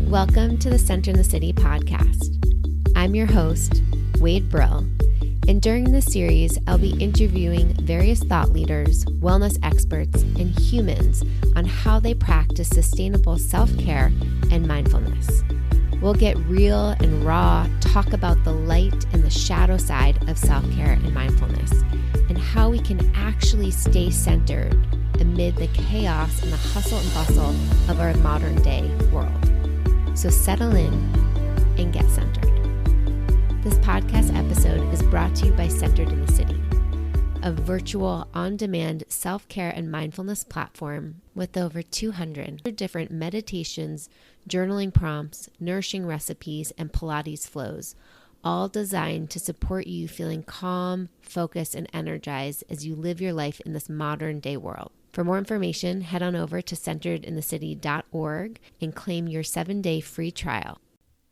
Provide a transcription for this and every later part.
Welcome to the Center in the City podcast. I'm your host, Wade Brill, and during this series, I'll be interviewing various thought leaders, wellness experts, and humans on how they practice sustainable self-care and mindfulness. We'll get real and raw, talk about the light and the shadow side of self-care and mindfulness, and how we can actually stay centered amid the chaos and the hustle and bustle of our modern day world. So settle in and get centered. This podcast episode is brought to you by Centered in the City, a virtual on-demand self-care and mindfulness platform with over 200 different meditations, journaling prompts, nourishing recipes, and Pilates flows, all designed to support you feeling calm, focused, and energized as you live your life in this modern day world. For more information, head on over to centeredinthecity.org and claim your 7-day free trial.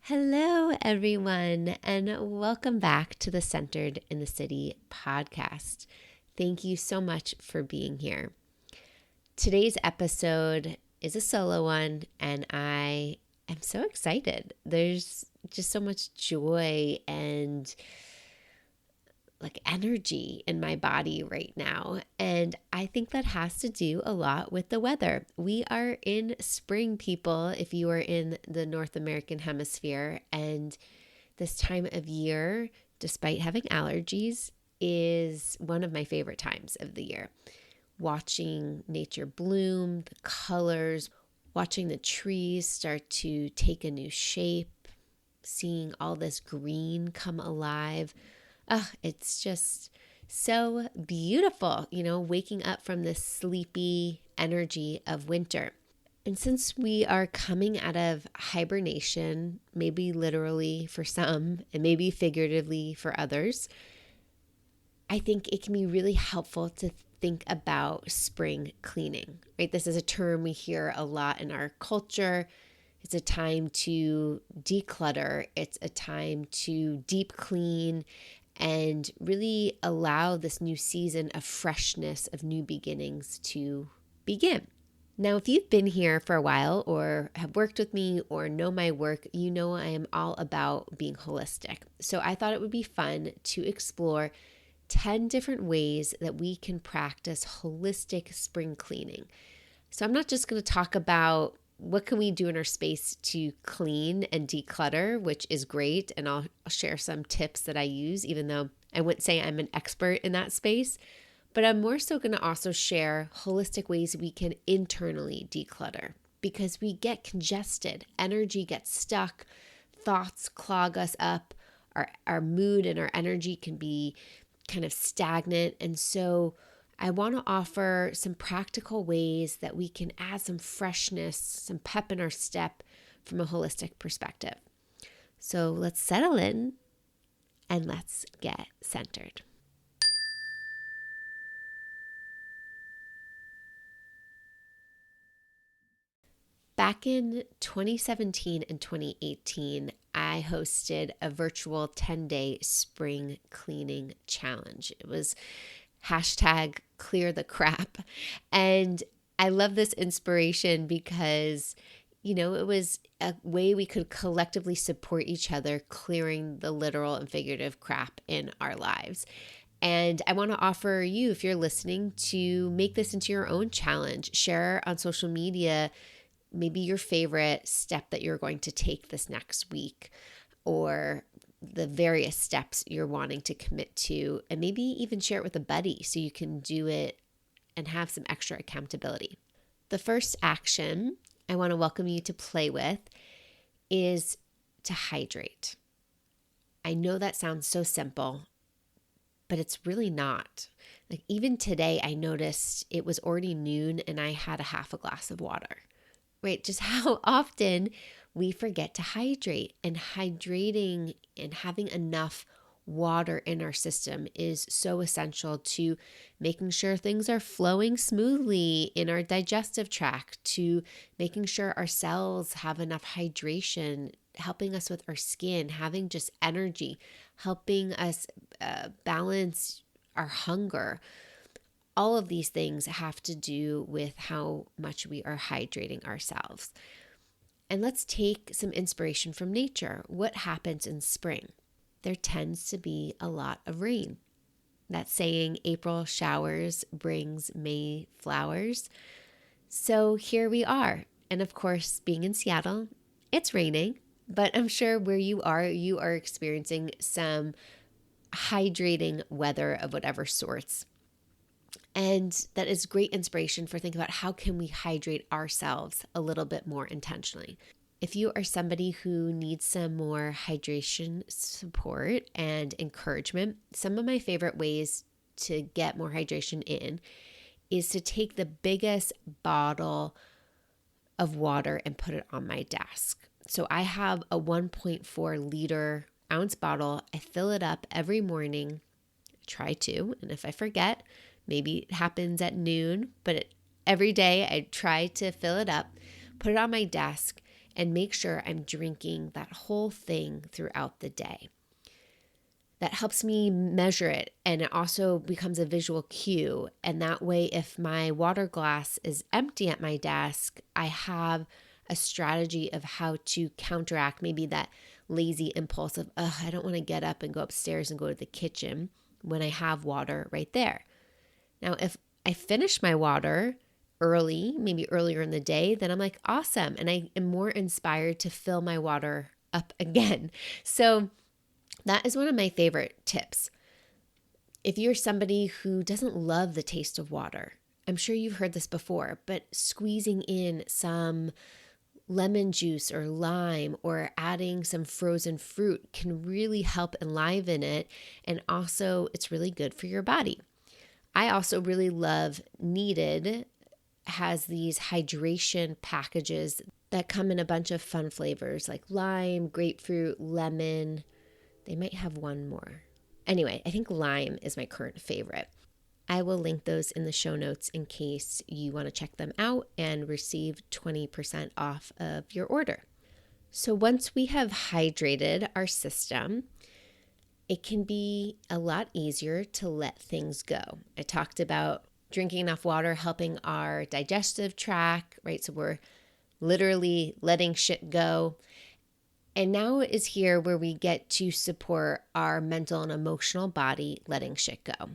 Hello, everyone, and welcome back to the Centered in the City podcast. Thank you so much for being here. Today's episode is a solo one, and I am so excited. There's just so much joy and energy in my body right now. And I think that has to do a lot with the weather. We are in spring, people, if you are in the North American hemisphere. And this time of year, despite having allergies, is one of my favorite times of the year. Watching nature bloom, the colors, watching the trees start to take a new shape, seeing all this green come alive. It's just so beautiful, waking up from this sleepy energy of winter. And since we are coming out of hibernation, maybe literally for some and maybe figuratively for others, I think it can be really helpful to think about spring cleaning, right? This is a term we hear a lot in our culture. It's a time to declutter. It's a time to deep clean and really allow this new season of freshness, of new beginnings to begin. Now, if you've been here for a while or have worked with me or know my work, you know I am all about being holistic. So I thought it would be fun to explore 10 different ways that we can practice holistic spring cleaning. So I'm not just going to talk about what can we do in our space to clean and declutter, which is great. And I'll share some tips that I use, even though I wouldn't say I'm an expert in that space. But I'm more so going to also share holistic ways we can internally declutter, because we get congested, energy gets stuck, thoughts clog us up, our mood and our energy can be kind of stagnant. And so I want to offer some practical ways that we can add some freshness, some pep in our step from a holistic perspective. So let's settle in and let's get centered. Back in 2017 and 2018, I hosted a virtual 10-day spring cleaning challenge. It was #ClearTheCrap. And I love this inspiration because, it was a way we could collectively support each other clearing the literal and figurative crap in our lives. And I want to offer you, if you're listening, to make this into your own challenge. Share on social media maybe your favorite step that you're going to take this next week, or the various steps you're wanting to commit to, and maybe even share it with a buddy so you can do it and have some extra accountability. The first action I want to welcome you to play with is to hydrate. I know that sounds so simple, but it's really not. Even today, I noticed it was already noon and I had a half a glass of water, right? Just how often we forget to hydrate, and hydrating and having enough water in our system is so essential to making sure things are flowing smoothly in our digestive tract, to making sure our cells have enough hydration, helping us with our skin, having just energy, helping us balance our hunger. All of these things have to do with how much we are hydrating ourselves. And let's take some inspiration from nature. What happens in spring? There tends to be a lot of rain. That saying, April showers brings May flowers. So here we are. And of course, being in Seattle, it's raining, but I'm sure where you are experiencing some hydrating weather of whatever sorts. And that is great inspiration for thinking about how can we hydrate ourselves a little bit more intentionally. If you are somebody who needs some more hydration support and encouragement, some of my favorite ways to get more hydration in is to take the biggest bottle of water and put it on my desk. So I have a 1.4 liter ounce bottle. I fill it up every morning, try to, and if I forget, maybe it happens at noon, but every day I try to fill it up, put it on my desk, and make sure I'm drinking that whole thing throughout the day. That helps me measure it, and it also becomes a visual cue. And that way, if my water glass is empty at my desk, I have a strategy of how to counteract maybe that lazy impulse of, I don't want to get up and go upstairs and go to the kitchen when I have water right there. Now, if I finish my water early, maybe earlier in the day, then I'm like, awesome. And I am more inspired to fill my water up again. So that is one of my favorite tips. If you're somebody who doesn't love the taste of water, I'm sure you've heard this before, but squeezing in some lemon juice or lime or adding some frozen fruit can really help enliven it. And also, it's really good for your body. I also really love Needed has these hydration packages that come in a bunch of fun flavors like lime, grapefruit, lemon. They might have one more. Anyway, I think lime is my current favorite. I will link those in the show notes in case you want to check them out and receive 20% off of your order. So once we have hydrated our system, it can be a lot easier to let things go. I talked about drinking enough water helping our digestive tract, right? So we're literally letting shit go. And now is here where we get to support our mental and emotional body letting shit go.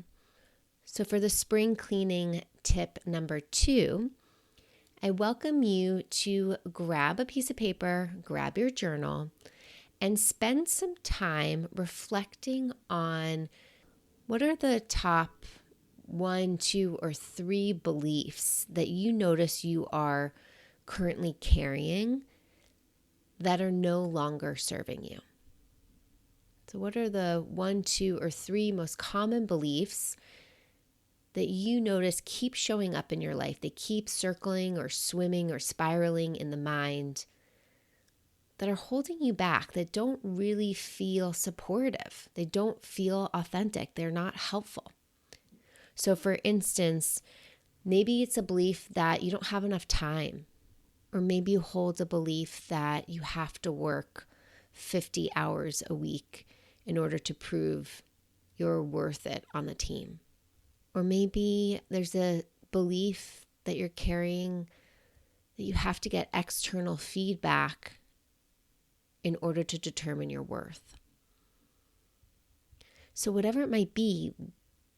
So for the spring cleaning tip number 2, I welcome you to grab a piece of paper, grab your journal, and spend some time reflecting on what are the top 1, 2, or 3 beliefs that you notice you are currently carrying that are no longer serving you. So what are the 1, 2, or 3 most common beliefs that you notice keep showing up in your life? They keep circling or swimming or spiraling in the mind that are holding you back, that don't really feel supportive. They don't feel authentic. They're not helpful. So for instance, maybe it's a belief that you don't have enough time, or maybe you hold a belief that you have to work 50 hours a week in order to prove you're worth it on the team. Or maybe there's a belief that you're carrying that you have to get external feedback in order to determine your worth. So whatever it might be,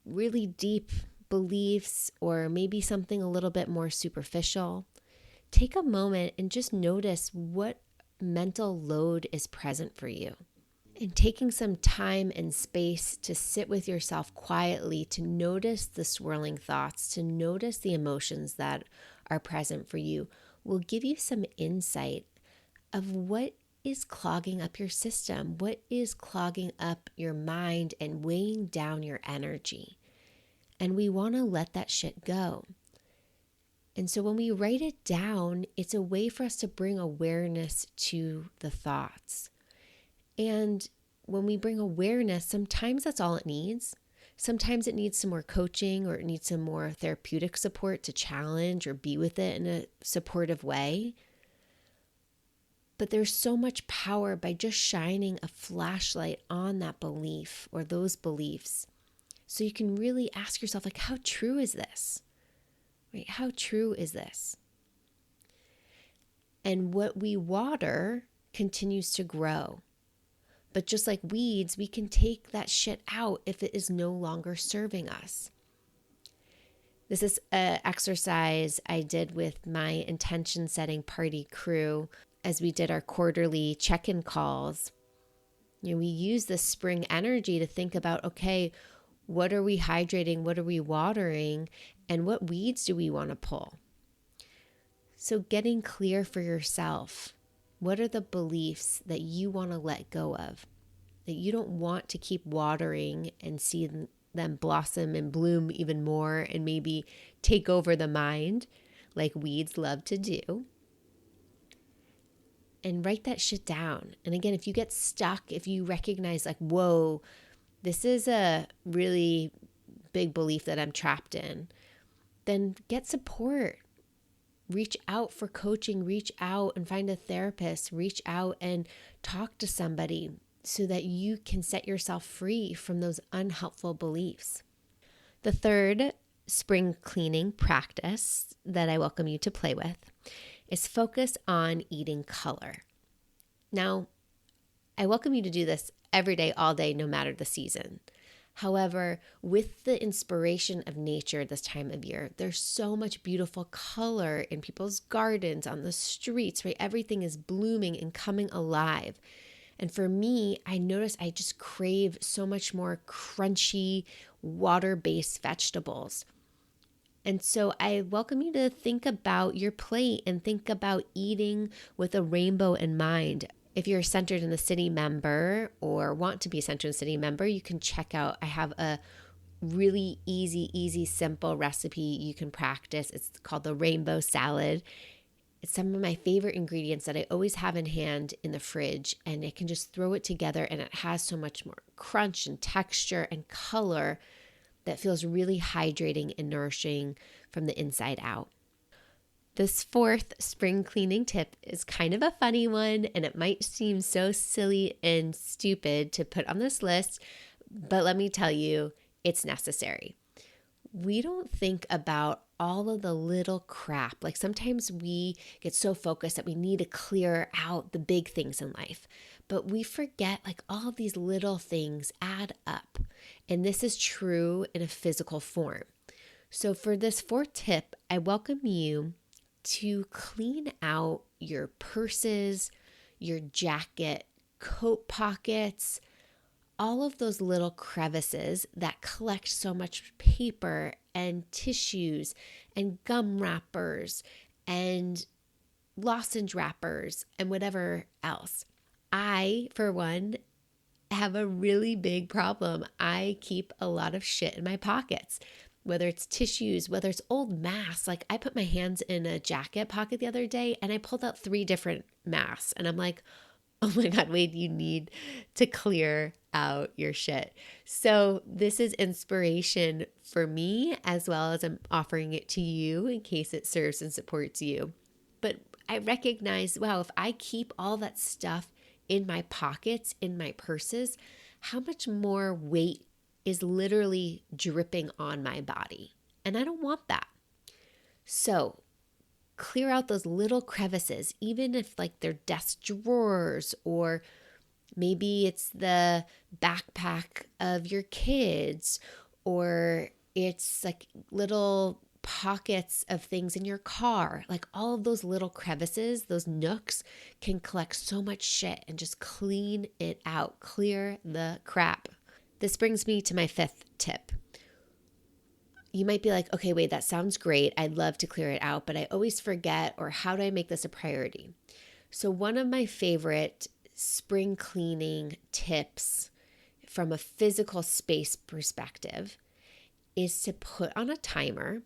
really deep beliefs or maybe something a little bit more superficial, take a moment and just notice what mental load is present for you. And taking some time and space to sit with yourself quietly, to notice the swirling thoughts, to notice the emotions that are present for you, will give you some insight of what is clogging up your system, what is clogging up your mind and weighing down your energy. And we want to let that shit go. And so when we write it down, it's a way for us to bring awareness to the thoughts. And when we bring awareness, sometimes that's all it needs. Sometimes it needs some more coaching, or it needs some more therapeutic support to challenge or be with it in a supportive way. But there's so much power by just shining a flashlight on that belief or those beliefs. So you can really ask yourself, like, how true is this? Right? How true is this? And what we water continues to grow. But just like weeds, we can take that shit out if it is no longer serving us. This is an exercise I did with my intention setting party crew as we did our quarterly check-in calls. We use the spring energy to think about, okay, what are we hydrating? What are we watering? And what weeds do we want to pull? So getting clear for yourself. What are the beliefs that you want to let go of? That you don't want to keep watering and see them blossom and bloom even more and maybe take over the mind like weeds love to do. And write that shit down. And again, if you get stuck, if you recognize like, whoa, this is a really big belief that I'm trapped in, then get support. Reach out for coaching, reach out and find a therapist, reach out and talk to somebody so that you can set yourself free from those unhelpful beliefs. The third spring cleaning practice that I welcome you to play with is focus on eating color. Now, I welcome you to do this every day, all day, no matter the season. However, with the inspiration of nature this time of year, there's so much beautiful color in people's gardens, on the streets, right? Everything is blooming and coming alive. And for me, I notice I just crave so much more crunchy, water-based vegetables. And so I welcome you to think about your plate and think about eating with a rainbow in mind. If you're a Centered in the City member or want to be a Centered in the City member, you can check out, I have a really easy, simple recipe you can practice. It's called the rainbow salad. It's some of my favorite ingredients that I always have in hand in the fridge, and I can just throw it together and it has so much more crunch and texture and color that feels really hydrating and nourishing from the inside out. This fourth spring cleaning tip is kind of a funny one, and it might seem so silly and stupid to put on this list, but let me tell you, it's necessary. We don't think about all of the little crap. Like sometimes we get so focused that we need to clear out the big things in life, but we forget like all of these little things add up. And this is true in a physical form. So for this fourth tip, I welcome you to clean out your purses, your jacket, coat pockets, all of those little crevices that collect so much paper and tissues and gum wrappers and lozenge wrappers and whatever else. I, for one, have a really big problem. I keep a lot of shit in my pockets, whether it's tissues, whether it's old masks. Like I put my hands in a jacket pocket the other day and I pulled out 3 different masks and I'm like, oh my God, Wade, you need to clear out your shit. So this is inspiration for me as well as I'm offering it to you in case it serves and supports you. But I recognize, wow, if I keep all that stuff in my pockets, in my purses, how much more weight is literally dripping on my body. And I don't want that. So clear out those little crevices, even if like they're desk drawers or maybe it's the backpack of your kids or it's like little pockets of things in your car. Like all of those little crevices, those nooks can collect so much shit and just clean it out, clear the crap. This brings me to my 5th tip. You might be like, okay, wait, that sounds great. I'd love to clear it out, but I always forget, or how do I make this a priority? So one of my favorite spring cleaning tips from a physical space perspective is to put on a timer.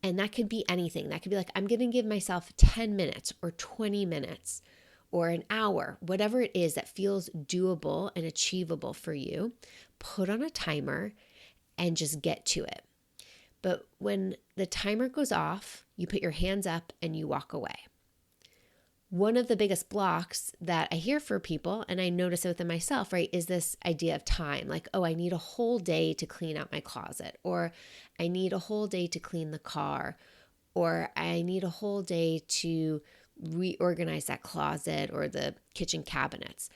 And that could be anything. That could be like, I'm going to give myself 10 minutes or 20 minutes or an hour, whatever it is that feels doable and achievable for you. Put on a timer and just get to it. But when the timer goes off, you put your hands up and you walk away. One of the biggest blocks that I hear for people, and I notice it within myself, right, is this idea of time. Like, oh, I need a whole day to clean out my closet, or I need a whole day to clean the car, or I need a whole day to reorganize that closet or the kitchen cabinets.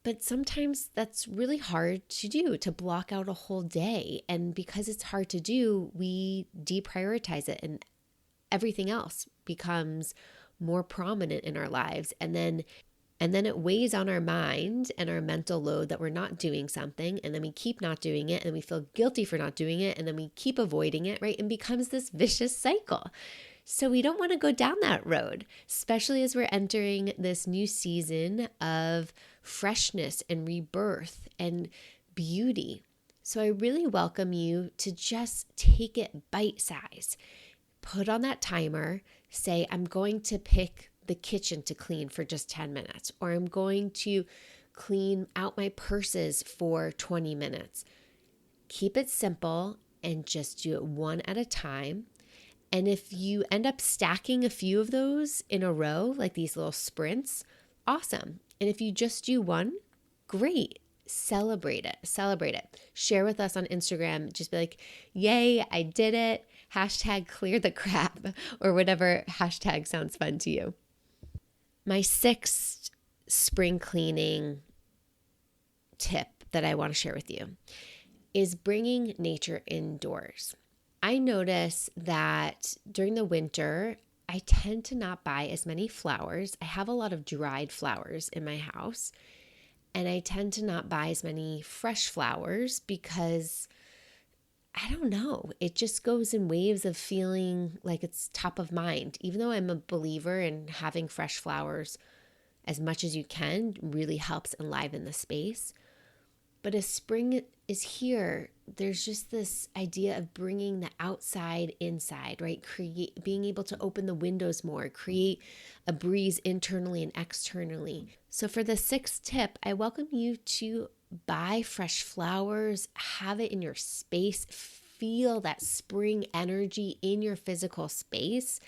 But sometimes that's really hard to do, to block out a whole day. And because it's hard to do, we deprioritize it and everything else becomes more prominent in our lives. And then it weighs on our mind and our mental load that we're not doing something. And then we keep not doing it and we feel guilty for not doing it. And then we keep avoiding it, right? And becomes this vicious cycle. So we don't want to go down that road, especially as we're entering this new season of freshness and rebirth and beauty. So I really welcome you to just take it bite size. Put on that timer, say, I'm going to pick the kitchen to clean for just 10 minutes, or I'm going to clean out my purses for 20 minutes. Keep it simple and just do it one at a time. And if you end up stacking a few of those in a row, like these little sprints, awesome. And if you just do one, great. Celebrate it. Share with us on Instagram. Just be like, yay, I did it. Hashtag clear the crap, or whatever hashtag sounds fun to you. My sixth spring cleaning tip that I want to share with you is bringing nature indoors. I notice that during the winter, I tend to not buy as many flowers. I have a lot of dried flowers in my house, and I tend to not buy as many fresh flowers because I don't know, it just goes in waves of feeling like it's top of mind. Even though I'm a believer in having fresh flowers as much as you can really helps enliven the space. But as spring is here, there's just this idea of bringing the outside inside, right? Being able to open the windows more, create a breeze internally and externally. So for the sixth tip, I welcome you to buy fresh flowers, have it in your space, feel that spring energy in your physical space.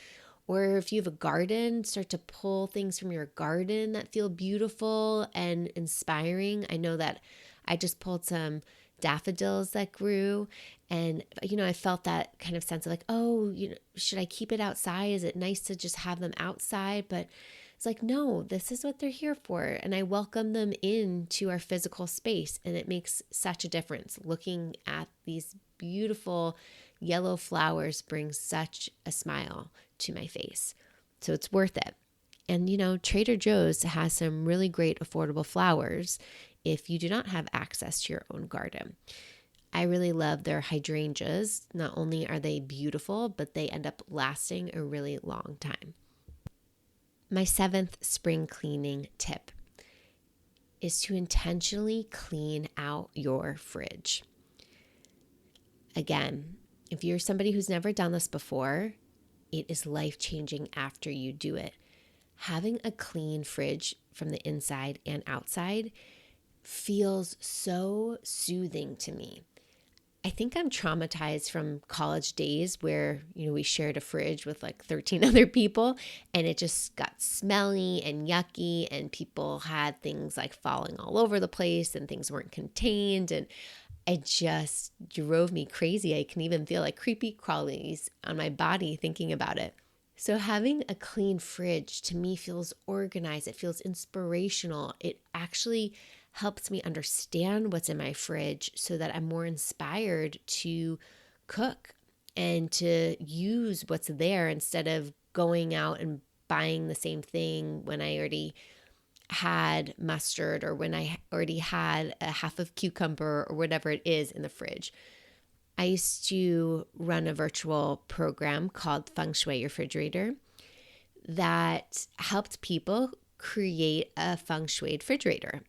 Or if you have a garden, start to pull things from your garden that feel beautiful and inspiring. I know that I just pulled some daffodils that grew, and I felt that kind of sense of like, oh, should I keep it outside? Is it nice to just have them outside? But it's like, no, this is what they're here for. And I welcome them into our physical space. And it makes such a difference. Looking at these beautiful yellow flowers brings such a smile to my face. So it's worth it. And, Trader Joe's has some really great affordable flowers if you do not have access to your own garden. I really love their hydrangeas. Not only are they beautiful, but they end up lasting a really long time. My seventh spring cleaning tip is to intentionally clean out your fridge. Again, if you're somebody who's never done this before, it is life-changing after you do it. Having a clean fridge from the inside and outside feels so soothing to me. I think I'm traumatized from college days where, we shared a fridge with like 13 other people and it just got smelly and yucky and people had things like falling all over the place and things weren't contained, and it just drove me crazy. I can even feel like creepy crawlies on my body thinking about it. So having a clean fridge to me feels organized. It feels inspirational. It actually helps me understand what's in my fridge so that I'm more inspired to cook and to use what's there instead of going out and buying the same thing when I already had mustard or when I already had a half of cucumber or whatever it is in the fridge. I used to run a virtual program called Feng Shui Refrigerator that helped people create a Feng Shui refrigerator.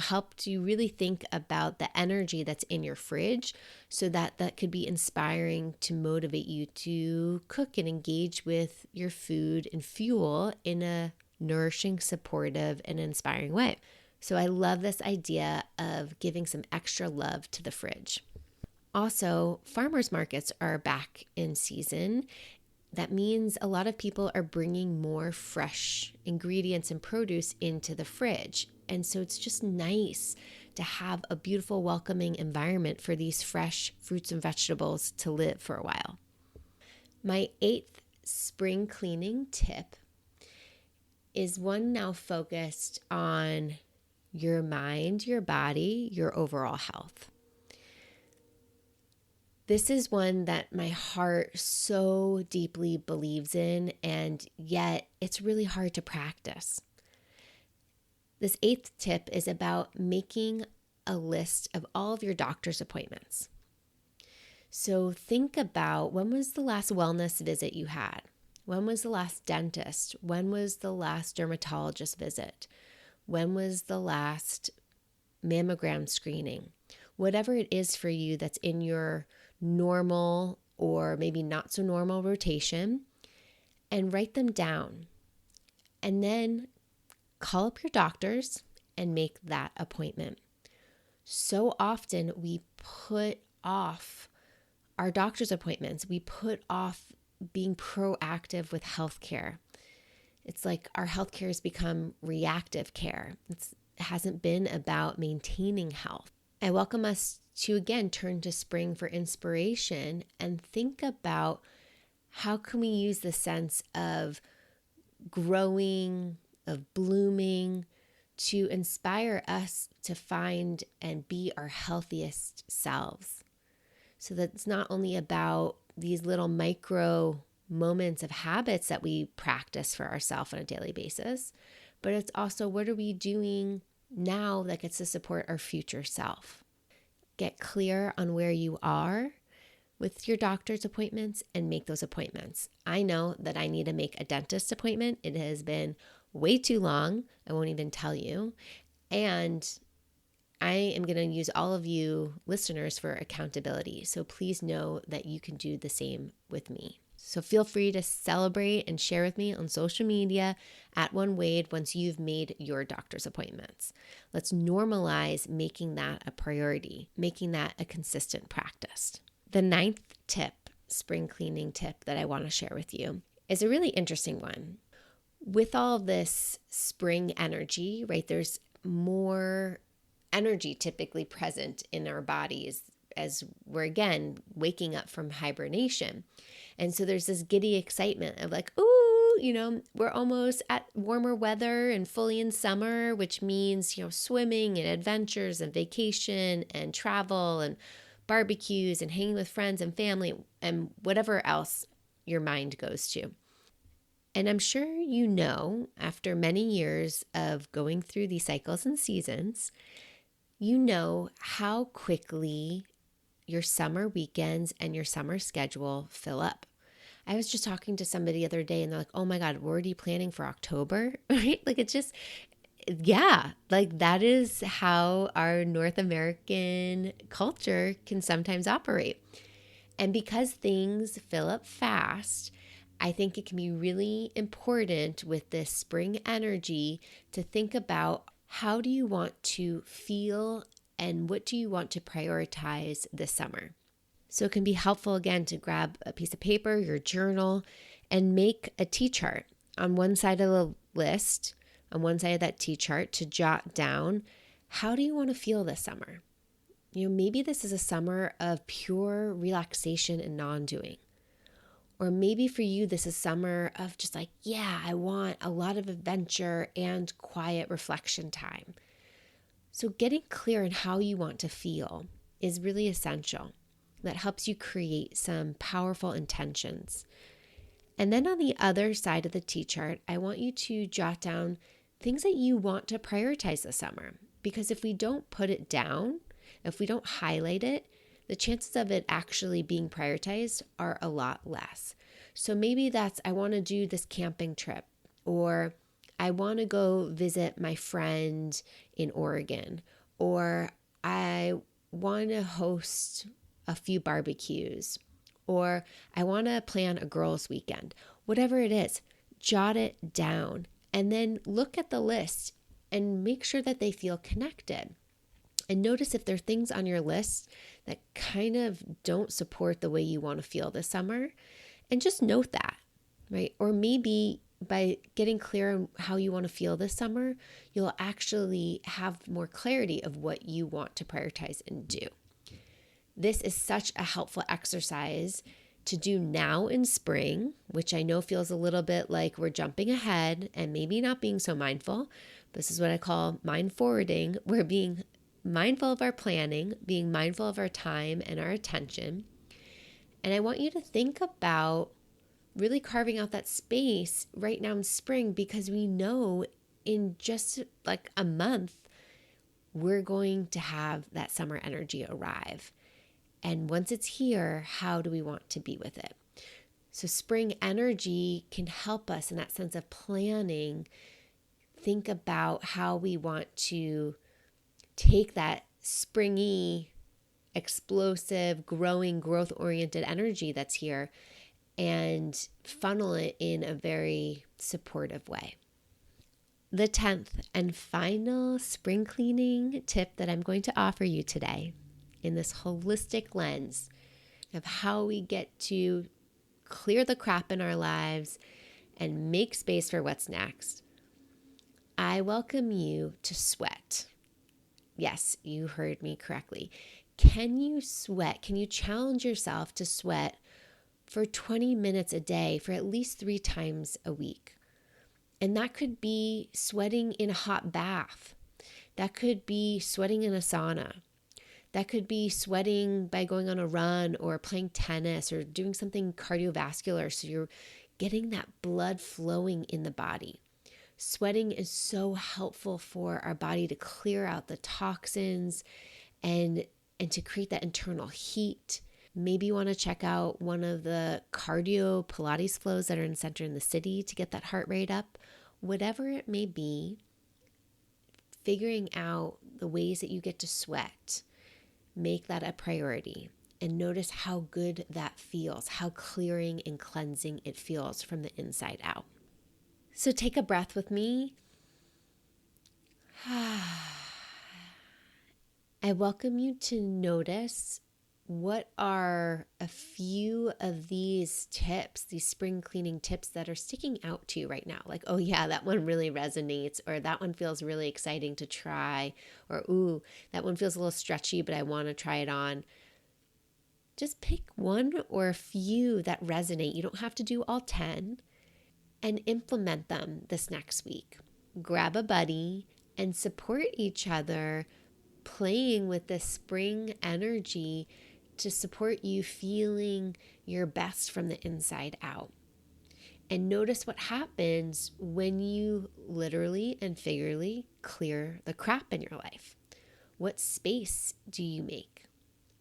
Helped you really think about the energy that's in your fridge so that could be inspiring to motivate you to cook and engage with your food and fuel in a nourishing, supportive, and inspiring way. So I love this idea of giving some extra love to the fridge. Also, farmers markets are back in season. That means a lot of people are bringing more fresh ingredients and produce into the fridge. And so it's just nice to have a beautiful, welcoming environment for these fresh fruits and vegetables to live for a while. My eighth spring cleaning tip is one now focused on your mind, your body, your overall health. This is one that my heart so deeply believes in, and yet it's really hard to practice. This 8th tip is about making a list of all of your doctor's appointments. So think about, when was the last wellness visit you had? When was the last dentist? When was the last dermatologist visit? When was the last mammogram screening? Whatever it is for you that's in your normal or maybe not so normal rotation, and write them down. And then call up your doctors and make that appointment. So often we put off our doctor's appointments. We put off being proactive with healthcare. It's like our healthcare has become reactive care. It hasn't been about maintaining health. I welcome us to again turn to spring for inspiration and think about how can we use the sense of growing, of blooming, to inspire us to find and be our healthiest selves. So that it's not only about these little micro moments of habits that we practice for ourselves on a daily basis, but it's also what are we doing now that gets to support our future self. Get clear on where you are with your doctor's appointments and make those appointments. I know that I need to make a dentist appointment. It has been way too long. I won't even tell you. And I am going to use all of you listeners for accountability. So please know that you can do the same with me. So feel free to celebrate and share with me on social media at One Wade once you've made your doctor's appointments. Let's normalize making that a priority, making that a consistent practice. The 9th tip, spring cleaning tip that I want to share with you is a really interesting one. With all of this spring energy, right, there's more energy typically present in our bodies as we're again waking up from hibernation. And so there's this giddy excitement of like, ooh, we're almost at warmer weather and fully in summer, which means, swimming and adventures and vacation and travel and barbecues and hanging with friends and family and whatever else your mind goes to. And I'm sure after many years of going through these cycles and seasons, how quickly your summer weekends and your summer schedule fill up. I was just talking to somebody the other day and they're like, oh my God, we're already planning for October, right? Like it's just, yeah, like that is how our North American culture can sometimes operate. And because things fill up fast, I think it can be really important with this spring energy to think about how do you want to feel and what do you want to prioritize this summer. So it can be helpful again to grab a piece of paper, your journal, and make a T-chart on one side of the list, on one side of that T-chart to jot down, how do you want to feel this summer? Maybe this is a summer of pure relaxation and non-doing. Or maybe for you, this is summer of just like, yeah, I want a lot of adventure and quiet reflection time. So getting clear on how you want to feel is really essential. That helps you create some powerful intentions. And then on the other side of the T-chart, I want you to jot down things that you want to prioritize this summer. Because if we don't put it down, if we don't highlight it, the chances of it actually being prioritized are a lot less. So maybe that's, I want to do this camping trip, or I want to go visit my friend in Oregon, or I want to host a few barbecues, or I want to plan a girls' weekend. Whatever it is, jot it down and then look at the list and make sure that they feel connected. And notice if there are things on your list that kind of don't support the way you want to feel this summer, and just note that, right? Or maybe by getting clear on how you want to feel this summer, you'll actually have more clarity of what you want to prioritize and do. This is such a helpful exercise to do now in spring, which I know feels a little bit like we're jumping ahead and maybe not being so mindful. This is what I call mind forwarding. We're being mindful of our planning, being mindful of our time and our attention. And I want you to think about really carving out that space right now in spring, because we know in just like a month, we're going to have that summer energy arrive. And once it's here, how do we want to be with it? So spring energy can help us in that sense of planning. Think about how we want to take that springy, explosive, growing, growth-oriented energy that's here and funnel it in a very supportive way. The 10th and final spring cleaning tip that I'm going to offer you today, in this holistic lens of how we get to clear the crap in our lives and make space for what's next, I welcome you to sweat. Yes, you heard me correctly. Can you sweat? Can you challenge yourself to sweat for 20 minutes a day for at least 3 times a week? And that could be sweating in a hot bath. That could be sweating in a sauna. That could be sweating by going on a run or playing tennis or doing something cardiovascular, so you're getting that blood flowing in the body. Sweating is so helpful for our body to clear out the toxins and to create that internal heat. Maybe you want to check out one of the cardio Pilates flows that are in Center in the City to get that heart rate up. Whatever it may be, figuring out the ways that you get to sweat, make that a priority, and notice how good that feels, how clearing and cleansing it feels from the inside out. So take a breath with me. I welcome you to notice what are a few of these tips, these spring cleaning tips that are sticking out to you right now. Like, oh yeah, that one really resonates, or that one feels really exciting to try, or ooh, that one feels a little stretchy, but I want to try it on. Just pick one or a few that resonate. You don't have to do all 10, and implement them this next week. Grab a buddy and support each other, playing with the spring energy to support you feeling your best from the inside out. And notice what happens when you literally and figuratively clear the crap in your life. What space do you make?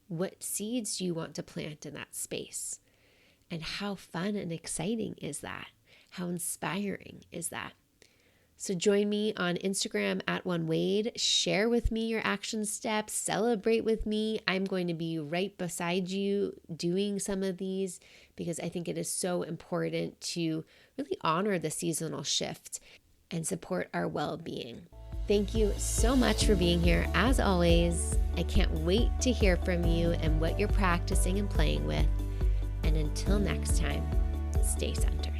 What seeds do you want to plant in that space? And how fun and exciting is that? How inspiring is that? So join me on Instagram @OneWade. Share with me your action steps. Celebrate with me. I'm going to be right beside you doing some of these, because I think it is so important to really honor the seasonal shift and support our well-being. Thank you so much for being here. As always, I can't wait to hear from you and what you're practicing and playing with. And until next time, stay centered.